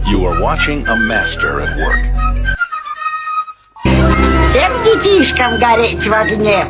You are watching a master at work. Всем детишкам гореть в огне.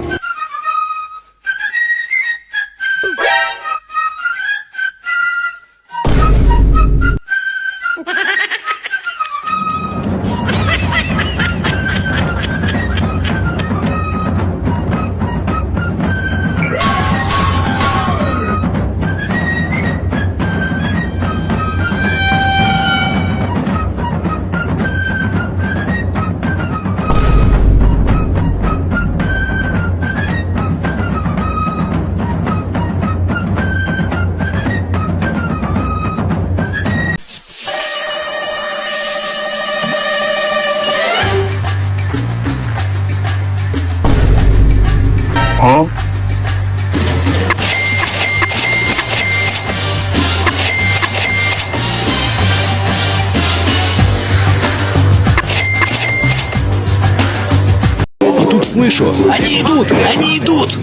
И тут слышу, они идут!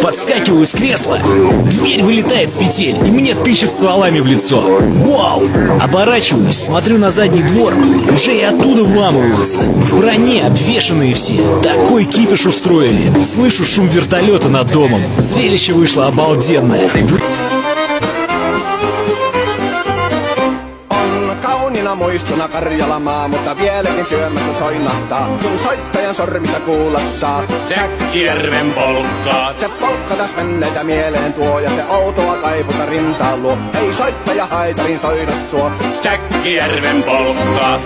Подскакиваю с кресла, дверь вылетает с петель, и мне тычет стволами в лицо. Вау! Оборачиваюсь, смотрю на задний двор, уже и оттуда вламываются. В броне обвешанные все, такой кипиш устроили. Слышу шум вертолета над домом. Зрелище вышло обалденное. Kauniina muistona Karjalamaa, mutta vieläkin syömässä soinahtaa. Kun soittajan sormista kuulla saa Säkkijärven polkkaa. Se polkka taas menneitä mieleen tuo ja se outoa kaiputa rintaan luo. Ei soittaja haitarin soida suo. Säkkijärven polkkaa.